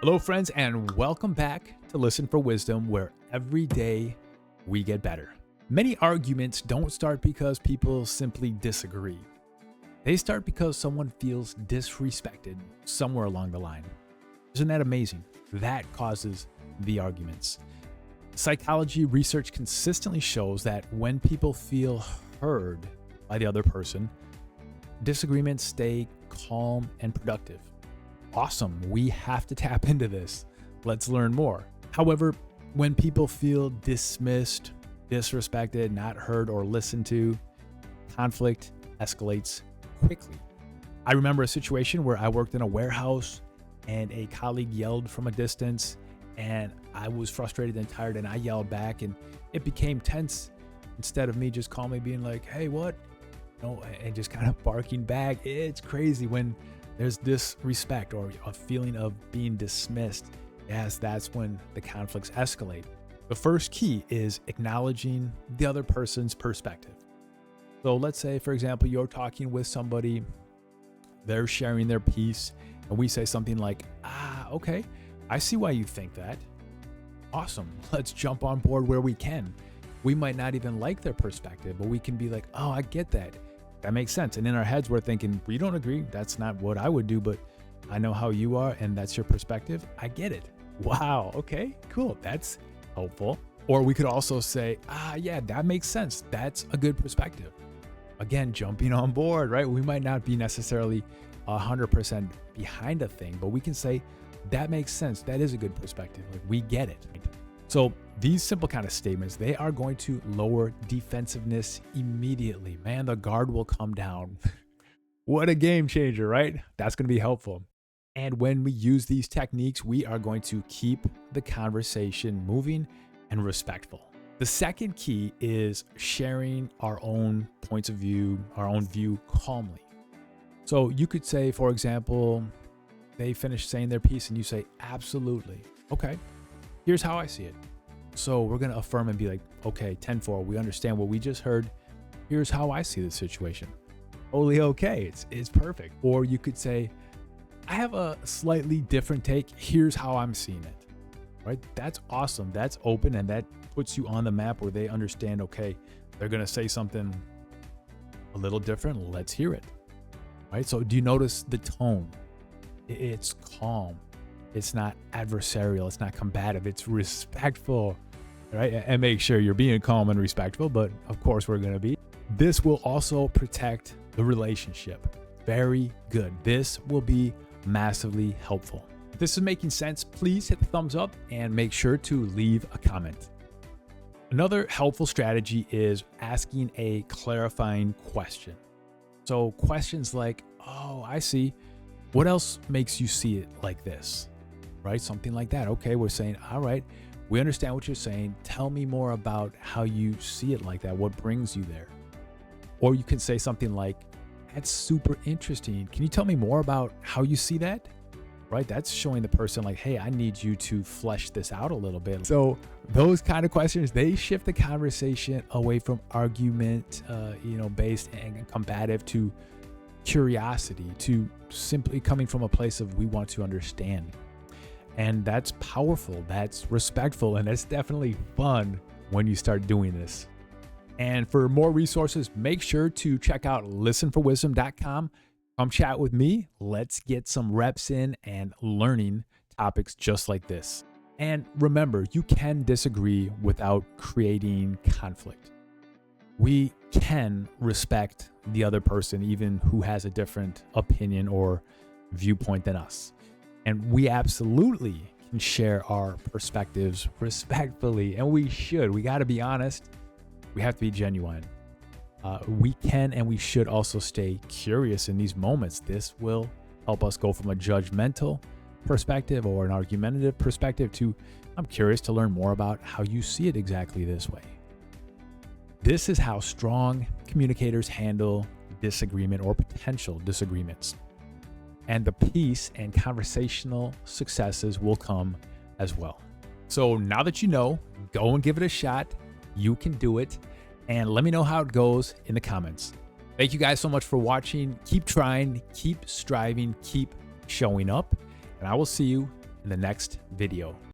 Hello, friends, and welcome back to Listen for Wisdom, where every day we get better. Many arguments don't start because people simply disagree. They start because someone feels disrespected somewhere along the line. Isn't that amazing? That causes the arguments. Psychology research consistently shows that when people feel heard by the other person, disagreements stay calm and productive. Awesome. We have to tap into this. Let's learn more. However, when people feel dismissed, disrespected, not heard or listened to, conflict escalates quickly. I remember a situation where I worked in a warehouse and a colleague yelled from a distance, and I was frustrated and tired, and I yelled back, and it became tense. Instead of me just calmly being like, "Hey, what?" And just kind of barking back. It's crazy when there's disrespect or a feeling of being dismissed. Yes, that's when the conflicts escalate. The first key is acknowledging the other person's perspective. So let's say, for example, you're talking with somebody, they're sharing their piece, and we say something like, okay, I see why you think that. Awesome. Let's jump on board where we can. We might not even like their perspective, but we can be like, oh, I get that. That makes sense. And in our heads, we're thinking, we don't agree. That's not what I would do, but I know how you are, and that's your perspective. I get it. Wow. Okay, cool. That's helpful. Or we could also say, yeah, that makes sense. That's a good perspective. Again, jumping on board, right? We might not be necessarily 100% behind a thing, but we can say, that makes sense. That is a good perspective. Like, we get it. So these simple kind of statements, they are going to lower defensiveness immediately. Man, the guard will come down. What a game changer, right? That's going to be helpful. And when we use these techniques, we are going to keep the conversation moving and respectful. The second key is sharing our own points of view, our own view calmly. So you could say, for example, they finish saying their piece and you say, absolutely. Okay, here's how I see it. So we're going to affirm and be like, okay, 10-4, we understand what we just heard. Here's how I see the situation. Totally okay. It's perfect. Or you could say, I have a slightly different take. Here's how I'm seeing it. Right? That's awesome. That's open, and that puts you on the map where they understand, okay, they're going to say something a little different. Let's hear it. Right? So do you notice the tone? It's calm. It's not adversarial. It's not combative. It's respectful, right? And make sure you're being calm and respectful, but of course we're going to be. This will also protect the relationship. Very good. This will be massively helpful. If this is making sense, please hit the thumbs up and make sure to leave a comment. Another helpful strategy is asking a clarifying question. So questions like, oh, I see. What else makes you see it like this? Right? Something like that. Okay, we're saying, all right, we understand what you're saying. Tell me more about how you see it like that. What brings you there? Or you can say something like, that's super interesting. Can you tell me more about how you see that? Right? That's showing the person like, hey, I need you to flesh this out a little bit. So those kind of questions, they shift the conversation away from argument, based and combative to curiosity, to simply coming from a place of we want to understand. And that's powerful, that's respectful, and it's definitely fun when you start doing this. And for more resources, make sure to check out listenforwisdom.com. Come chat with me. Let's get some reps in and learning topics just like this. And remember, you can disagree without creating conflict. We can respect the other person, even who has a different opinion or viewpoint than us. And we absolutely can share our perspectives respectfully, and we should. We got to be honest. We have to be genuine. We can and we should also stay curious in these moments. This will help us go from a judgmental perspective or an argumentative perspective to, I'm curious to learn more about how you see it exactly this way. This is how strong communicators handle disagreement or potential disagreements. And the peace and conversational successes will come as well. So now that you know, go and give it a shot. You can do it. And let me know how it goes in the comments. Thank you guys so much for watching. Keep trying, keep striving, keep showing up. And I will see you in the next video.